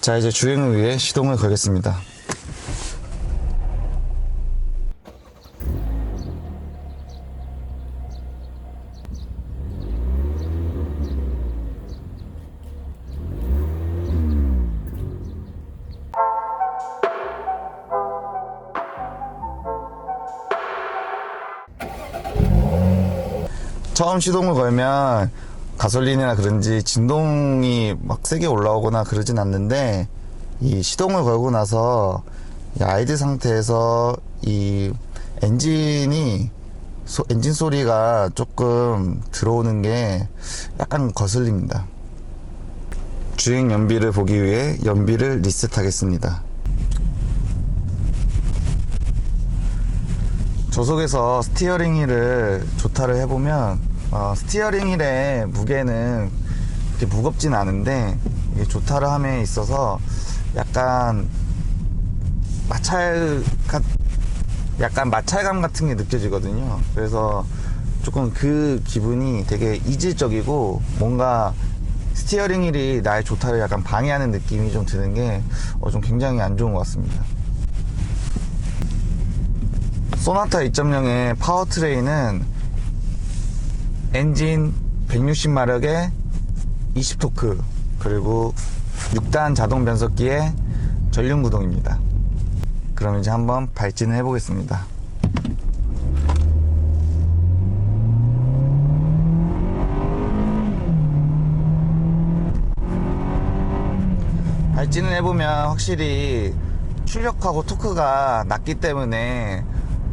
자, 이제 주행을 위해 시동을 걸겠습니다. 처음 시동을 걸면 가솔린이나 그런지 진동이 막 세게 올라오거나 그러진 않는데, 이 시동을 걸고 나서 이 아이드 상태에서 이 엔진 소리가 조금 들어오는 게 약간 거슬립니다. 주행 연비를 보기 위해 연비를 리셋하겠습니다. 저속에서 스티어링 휠을 조타를 해보면 스티어링 휠의 무게는 그렇게 무겁진 않은데, 이게 조타를 함에 있어서 약간 마찰감 같은 게 느껴지거든요. 그래서 조금 그 기분이 되게 이질적이고, 뭔가 스티어링 휠이 나의 조타를 약간 방해하는 느낌이 좀 드는 게 좀 굉장히 안 좋은 것 같습니다. 소나타 2.0의 파워트레인은 엔진 160마력에 20토크, 그리고 6단 자동 변속기의 전륜 구동입니다. 그럼 이제 한번 발진을 해보겠습니다. 발진을 해보면 확실히 출력하고 토크가 낮기 때문에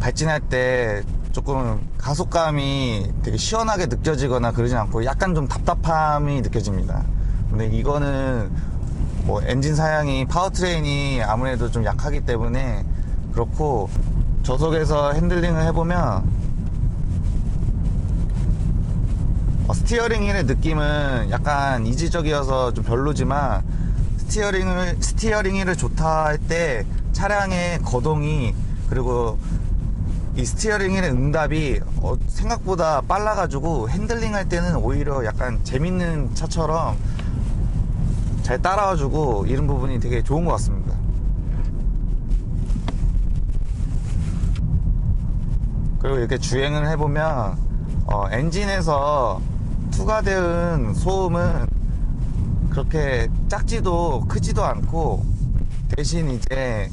발진할 때 조금 가속감이 되게 시원하게 느껴지거나 그러진 않고 약간 좀 답답함이 느껴집니다. 근데 이거는 뭐 엔진 사양이, 파워트레인이 아무래도 좀 약하기 때문에 그렇고, 저속에서 핸들링을 해보면 스티어링 휠의 느낌은 약간 이질적이어서 좀 별로지만, 스티어링 휠을 조타할 때 차량의 거동이, 그리고 이 스티어링 휠의 응답이 생각보다 빨라가지고 핸들링 할 때는 오히려 약간 재밌는 차처럼 잘 따라와주고, 이런 부분이 되게 좋은 것 같습니다. 그리고 이렇게 주행을 해보면 엔진에서 투과되는 소음은 그렇게 작지도 크지도 않고, 대신 이제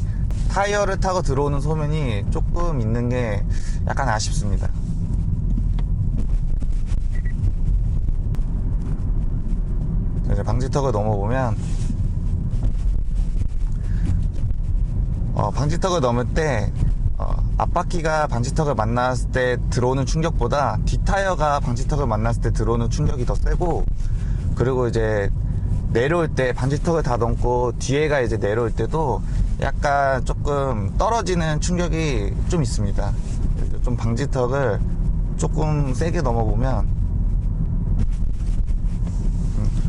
타이어를 타고 들어오는 소음이 조금 있는 게 약간 아쉽습니다. 이제 방지턱을 넘어보면 방지턱을 넘을 때 앞바퀴가 방지턱을 만났을 때 들어오는 충격보다 뒷타이어가 방지턱을 만났을 때 들어오는 충격이 더 세고, 그리고 이제 내려올 때 방지턱을 다 넘고 뒤에가 이제 내려올 때도 약간 조금 떨어지는 충격이 좀 있습니다. 좀 방지턱을 조금 세게 넘어보면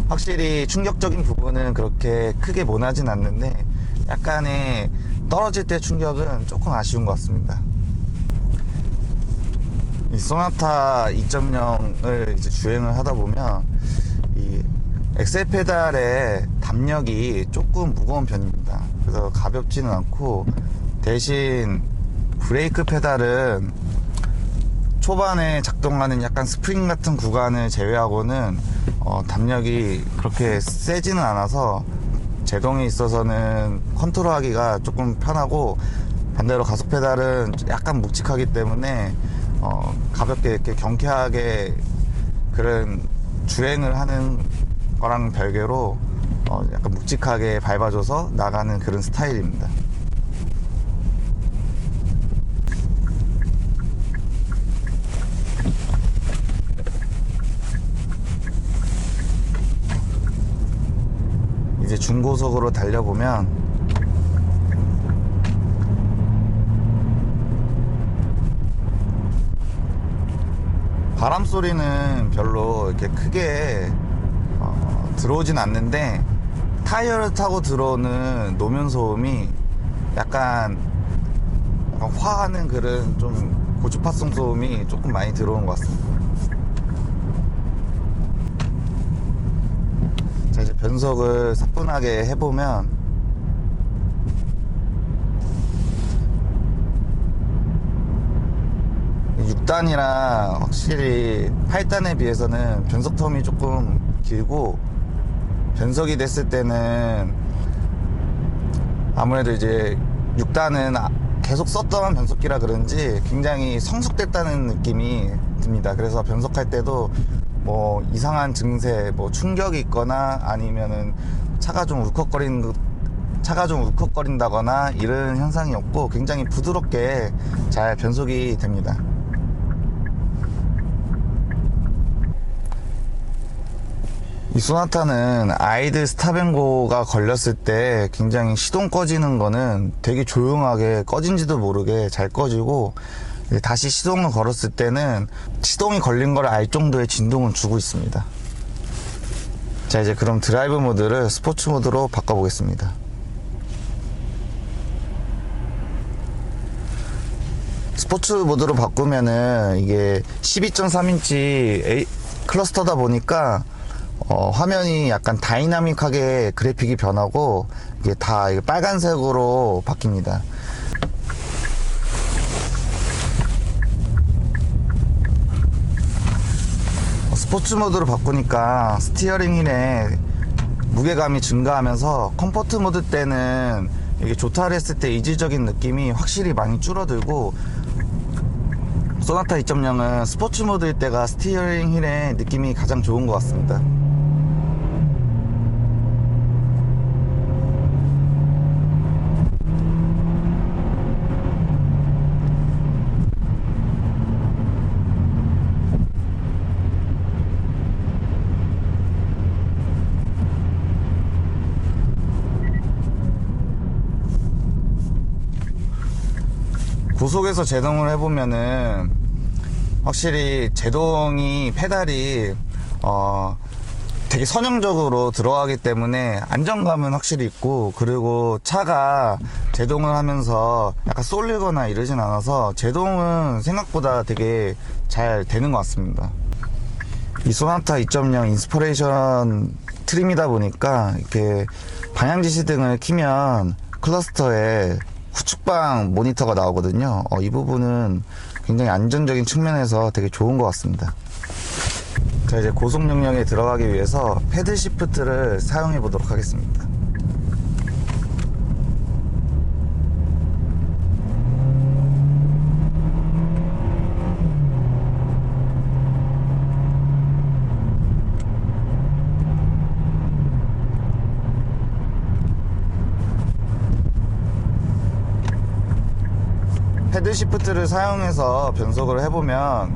확실히 충격적인 부분은 그렇게 크게 못하진 않는데, 약간의 떨어질 때 충격은 조금 아쉬운 것 같습니다. 이 소나타 2.0을 이제 주행을 하다 보면 이 엑셀 페달의 담력이 조금 무거운 편입니다. 그래서 가볍지는 않고, 대신 브레이크 페달은 초반에 작동하는 약간 스프링 같은 구간을 제외하고는 담력이 그렇게 세지는 않아서 제동에 있어서는 컨트롤하기가 조금 편하고, 반대로 가속 페달은 약간 묵직하기 때문에 가볍게 이렇게 경쾌하게 그런 주행을 하는 거랑 별개로 약간 묵직하게 밟아줘서 나가는 그런 스타일입니다. 이제 중고속으로 달려보면 바람 소리는 별로 이렇게 크게 들어오진 않는데, 타이어를 타고 들어오는 노면 소음이 약간 화하는 그런 좀 고주파성 소음이 조금 많이 들어오는 것 같습니다. 자, 이제 변속을 사뿐하게 해보면 이 6단이랑 확실히 8단에 비해서는 변속 텀이 조금 길고, 변속이 됐을 때는 아무래도 이제 6단은 계속 썼던 변속기라 그런지 굉장히 성숙됐다는 느낌이 듭니다. 그래서 변속할 때도 뭐 이상한 증세, 뭐 충격이 있거나 아니면은 차가 좀 울컥거린다거나 이런 현상이 없고 굉장히 부드럽게 잘 변속이 됩니다. 이 소나타는 아이들 스탑앤고가 걸렸을 때 굉장히 시동 꺼지는 거는 되게 조용하게 꺼진지도 모르게 잘 꺼지고, 다시 시동을 걸었을 때는 시동이 걸린 걸 알 정도의 진동을 주고 있습니다. 자, 이제 그럼 드라이브 모드를 스포츠 모드로 바꿔보겠습니다. 스포츠 모드로 바꾸면은 이게 12.3인치 클러스터다 보니까 화면이 약간 다이나믹하게 그래픽이 변하고 이게 다 빨간색으로 바뀝니다. 스포츠 모드로 바꾸니까 스티어링 휠에 무게감이 증가하면서 컴포트 모드 때는 이게 조타를 했을 때 이질적인 느낌이 확실히 많이 줄어들고, 소나타 2.0은 스포츠 모드일 때가 스티어링 휠의 느낌이 가장 좋은 것 같습니다. 고속에서 제동을 해보면은 확실히 제동이 페달이 되게 선형적으로 들어가기 때문에 안정감은 확실히 있고, 그리고 차가 제동을 하면서 약간 쏠리거나 이러진 않아서 제동은 생각보다 되게 잘 되는 것 같습니다. 이 소나타 2.0 인스퍼레이션 트림이다 보니까 이렇게 방향 지시등을 켜면 클러스터에 후측방 모니터가 나오거든요. 이 부분은 굉장히 안전적인 측면에서 되게 좋은 것 같습니다. 자, 이제 고속 영역에 들어가기 위해서 패들 시프트를 사용해 보도록 하겠습니다. 패들 시프트를 사용해서 변속을 해보면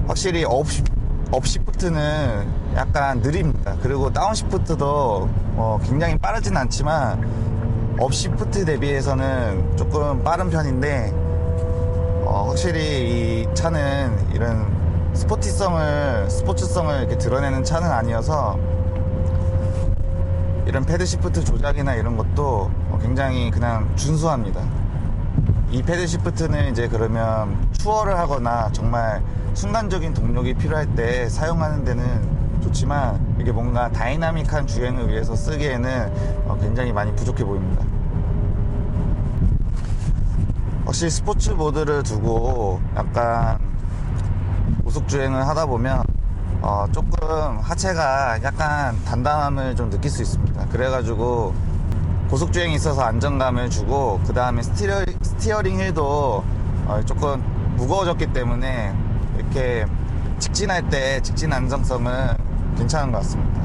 확실히 업 시프트는 약간 느립니다. 그리고 다운 시프트도 굉장히 빠르진 않지만 업 시프트 대비해서는 조금 빠른 편인데, 확실히 이 차는 이런 스포츠성을 이렇게 드러내는 차는 아니어서 이런 패드 시프트 조작이나 이런 것도 굉장히 그냥 준수합니다. 이 패드 시프트는 이제 그러면 추월을 하거나 정말 순간적인 동력이 필요할 때 사용하는 데는 좋지만, 이게 뭔가 다이나믹한 주행을 위해서 쓰기에는 굉장히 많이 부족해 보입니다. 확실히 스포츠 모드를 두고 약간 고속 주행을 하다 보면 조금 하체가 약간 단단함을 좀 느낄 수 있습니다. 그래가지고 고속 주행에 있어서 안정감을 주고, 그 다음에 스티어링 휠도 조금 무거워졌기 때문에 이렇게 직진할 때 직진 안정성은 괜찮은 것 같습니다.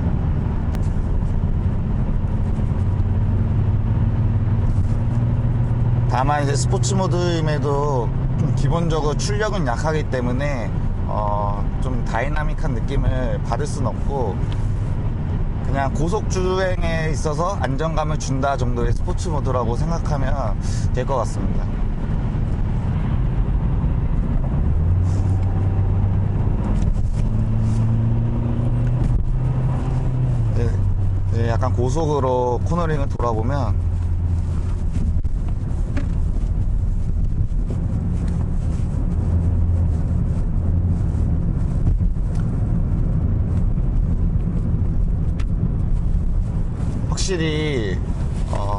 다만 이제 스포츠 모드임에도 기본적으로 출력은 약하기 때문에 좀 다이나믹한 느낌을 받을 수는 없고, 그냥 고속 주행에 있어서 안정감을 준다 정도의 스포츠 모드라고 생각하면 될 것 같습니다. 네, 약간 고속으로 코너링을 돌아보면 확실히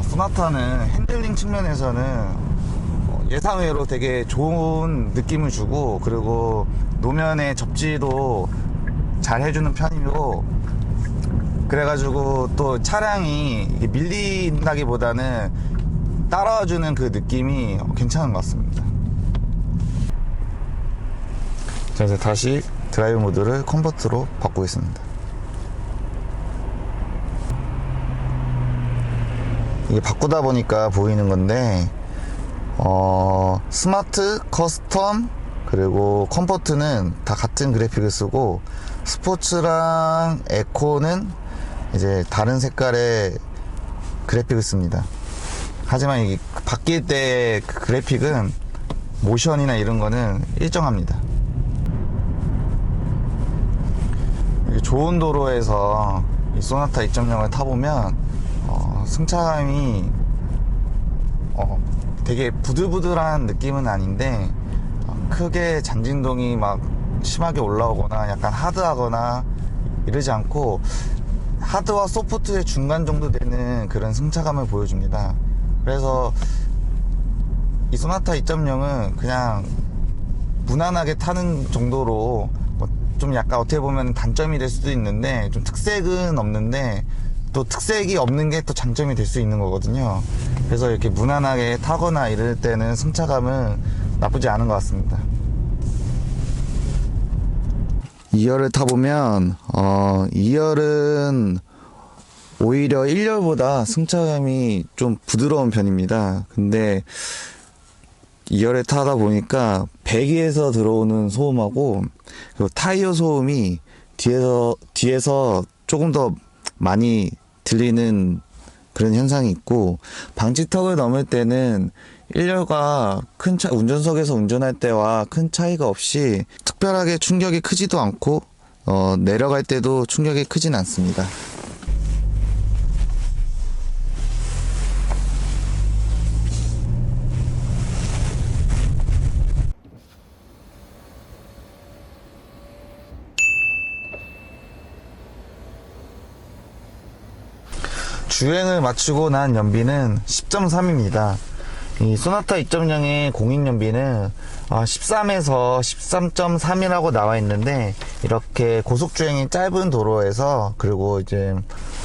소나타는 핸들링 측면에서는 예상외로 되게 좋은 느낌을 주고, 그리고 노면의 접지도 잘 해주는 편이고, 그래가지고 또 차량이 밀린다기보다는 따라와주는 그 느낌이 괜찮은 것 같습니다. 자, 이제 다시 드라이브 모드를 컨버트로 바꾸겠습니다. 이게 바꾸다 보니까 보이는 건데, 스마트, 커스텀, 그리고 컴포트는 다 같은 그래픽을 쓰고, 스포츠랑 에코는 이제 다른 색깔의 그래픽을 씁니다. 하지만 이 바뀔 때 그 그래픽은 모션이나 이런 거는 일정합니다. 좋은 도로에서 이 소나타 2.0을 타보면 승차감이 되게 부들부들한 느낌은 아닌데, 크게 잔진동이 막 심하게 올라오거나 약간 하드하거나 이러지 않고 하드와 소프트의 중간 정도 되는 그런 승차감을 보여줍니다. 그래서 이 소나타 2.0은 그냥 무난하게 타는 정도로 좀 약간 어떻게 보면 단점이 될 수도 있는데, 좀 특색은 없는데 또 특색이 없는 게 또 장점이 될 수 있는 거거든요. 그래서 이렇게 무난하게 타거나 이럴 때는 승차감은 나쁘지 않은 것 같습니다. 2열을 타보면 2열은 오히려 1열보다 승차감이 좀 부드러운 편입니다. 근데 2열에 타다 보니까 배기에서 들어오는 소음하고, 그리고 타이어 소음이 뒤에서 조금 더 많이 들리는 그런 현상이 있고, 방지턱을 넘을 때는 1열과 운전석에서 운전할 때와 큰 차이가 없이 특별하게 충격이 크지도 않고, 내려갈 때도 충격이 크진 않습니다. 주행을 마치고 난 연비는 10.3입니다. 이 소나타 2.0의 공인 연비는 13에서 13.3이라고 나와 있는데, 이렇게 고속주행이 짧은 도로에서, 그리고 이제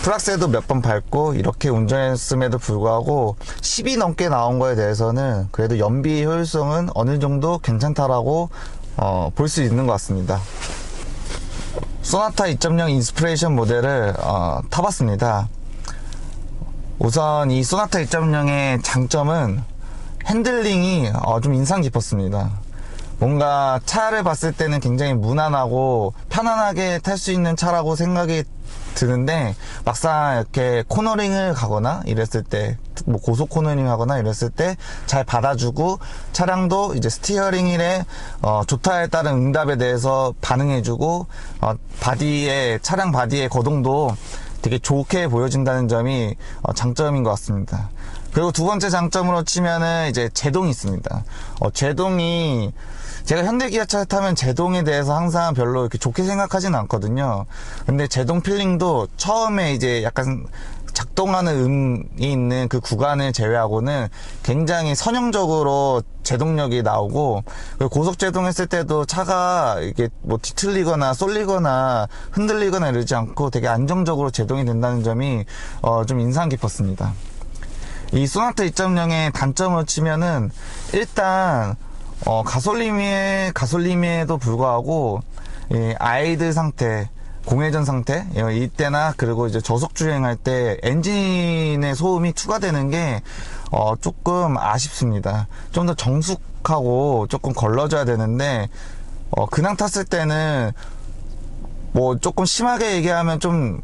플락세도 몇 번 밟고 이렇게 운전했음에도 불구하고 10이 넘게 나온 거에 대해서는 그래도 연비 효율성은 어느 정도 괜찮다라고 볼 수 있는 것 같습니다. 소나타 2.0 인스피레이션 모델을 타봤습니다. 우선 이 소나타 2.0의 장점은 핸들링이 좀 인상 깊었습니다. 뭔가 차를 봤을 때는 굉장히 무난하고 편안하게 탈 수 있는 차라고 생각이 드는데, 막상 이렇게 코너링을 가거나 이랬을 때, 뭐 고속 코너링 하거나 이랬을 때 잘 받아주고, 차량도 이제 스티어링 휠에 좋다에 따른 응답에 대해서 반응해주고, 차량 바디의 거동도 되게 좋게 보여진다는 점이 장점인 것 같습니다. 그리고 두 번째 장점으로 치면은 이제 제동이 있습니다. 제동이, 제가 현대기아차를 타면 제동에 대해서 항상 별로 이렇게 좋게 생각하진 않거든요. 근데 제동 필링도 처음에 이제 약간 작동하는 음이 있는 그 구간을 제외하고는 굉장히 선형적으로 제동력이 나오고, 고속 제동했을 때도 차가 이게 뭐 뒤틀리거나 쏠리거나 흔들리거나 이러지 않고 되게 안정적으로 제동이 된다는 점이 좀 인상 깊었습니다. 이 소나타 2.0의 단점으로 치면은, 일단 가솔림에도 불구하고 아이들 상태, 공회전 상태 이때나, 그리고 이제 저속 주행할 때 엔진의 소음이 추가되는 게 조금 아쉽습니다. 좀 더 정숙하고 조금 걸러져야 되는데, 그냥 탔을 때는 뭐 조금 심하게 얘기하면 좀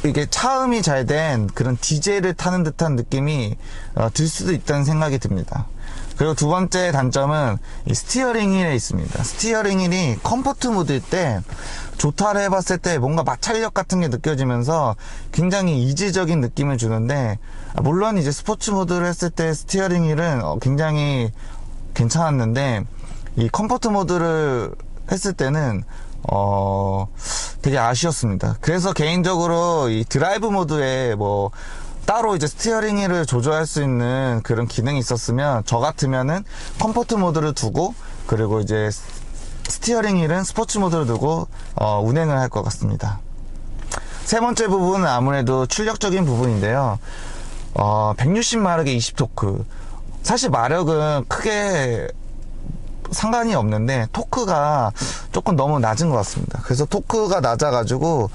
이게 차음이 잘 된 그런 디젤을 타는 듯한 느낌이 들 수도 있다는 생각이 듭니다. 그리고 두 번째 단점은 이 스티어링 휠에 있습니다. 스티어링 휠이 컴포트 모드일 때 조타를 해봤을 때 뭔가 마찰력 같은 게 느껴지면서 굉장히 이지적인 느낌을 주는데, 물론 이제 스포츠 모드를 했을 때 스티어링 휠은 굉장히 괜찮았는데, 이 컴포트 모드를 했을 때는 되게 아쉬웠습니다. 그래서 개인적으로 이 드라이브 모드에 뭐 따로 이제 스티어링 휠을 조절할 수 있는 그런 기능이 있었으면 저 같으면은 컴포트 모드를 두고 그리고 이제 스티어링 휠은 스포츠 모드를 두고 운행을 할 것 같습니다. 세 번째 부분은 아무래도 출력적인 부분인데요. 160마력에 20토크. 사실 마력은 크게 상관이 없는데 토크가 조금 너무 낮은 것 같습니다. 그래서 토크가 낮아가지고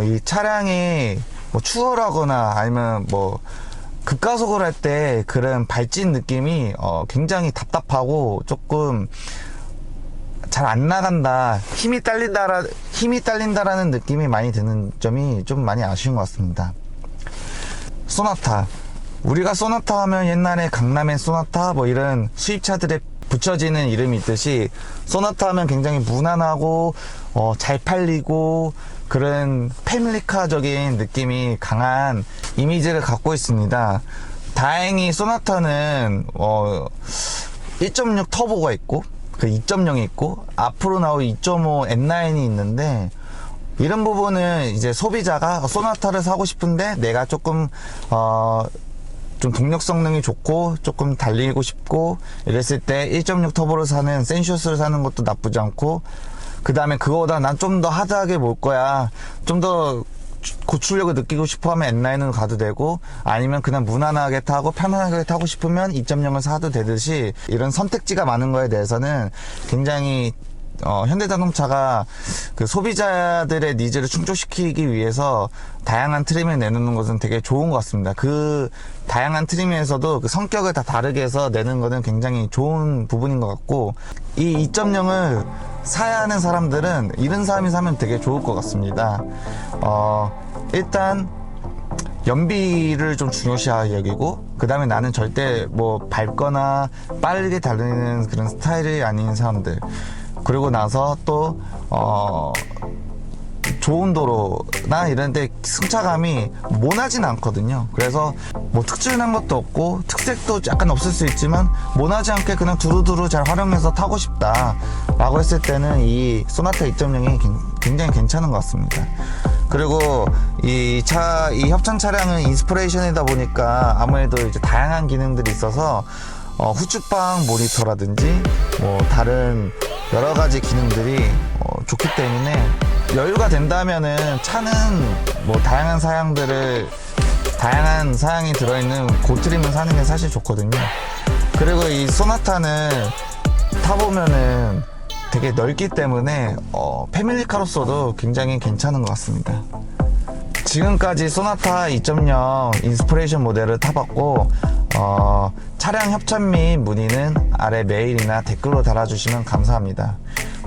이 차량이 뭐 추월하거나 아니면 뭐 급가속을 할 때 그런 발진 느낌이 굉장히 답답하고 조금 잘 안 나간다, 힘이 딸린다라는 느낌이 많이 드는 점이 좀 많이 아쉬운 것 같습니다. 소나타, 우리가 소나타 하면 옛날에 강남의 소나타 뭐 이런 수입차들에 붙여지는 이름이 있듯이 소나타 하면 굉장히 무난하고 잘 팔리고 그런 패밀리카적인 느낌이 강한 이미지를 갖고 있습니다. 다행히 소나타는 1.6 터보가 있고 그 2.0이 있고 앞으로 나올 2.5 N9이 있는데 이런 부분은 이제 소비자가 소나타를 사고 싶은데 내가 조금 좀 동력 성능이 좋고 조금 달리고 싶고 이랬을 때 1.6 터보를 사는 센슈스를 사는 것도 나쁘지 않고, 그 다음에 그거보다 난 좀 더 하드하게 몰 거야, 좀 더 고출력을 느끼고 싶어 하면 N9으로 가도 되고, 아니면 그냥 무난하게 타고 편안하게 타고 싶으면 2.0을 사도 되듯이 이런 선택지가 많은 거에 대해서는 굉장히 현대자동차가 그 소비자들의 니즈를 충족시키기 위해서 다양한 트림을 내놓는 것은 되게 좋은 것 같습니다. 그 다양한 트림에서도 그 성격을 다 다르게 해서 내는 것은 굉장히 좋은 부분인 것 같고, 이 2.0을 사야 하는 사람들은 이런 사람이 사면 되게 좋을 것 같습니다. 일단 연비를 좀 중요시 여기고, 그 다음에 나는 절대 뭐 밟거나 빠르게 달리는 그런 스타일이 아닌 사람들, 그리고 나서 또 좋은 도로나 이런 데 승차감이 모나진 않거든요. 그래서 뭐 특출난 것도 없고 특색도 약간 없을 수 있지만 모나지 않게 그냥 두루두루 잘 활용해서 타고 싶다 라고 했을 때는 이 소나타 2.0이 굉장히 괜찮은 것 같습니다. 그리고 이 협찬 차량은 인스피레이션이다 보니까 아무래도 이제 다양한 기능들이 있어서 후측방 모니터라든지 뭐 다른 여러 가지 기능들이 좋기 때문에 여유가 된다면은 차는 뭐 다양한 사양이 들어있는 고트림을 사는 게 사실 좋거든요. 그리고 이 소나타는 타보면은 되게 넓기 때문에 패밀리카로서도 굉장히 괜찮은 것 같습니다. 지금까지 소나타 2.0 인스피레이션 모델을 타봤고, 차량 협찬 및 문의는 아래 메일이나 댓글로 달아주시면 감사합니다.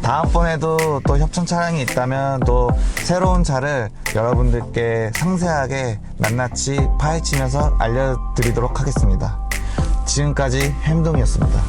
다음번에도 또 협찬 차량이 있다면 또 새로운 차를 여러분들께 상세하게 낱낱이 파헤치면서 알려드리도록 하겠습니다. 지금까지 햄동이었습니다.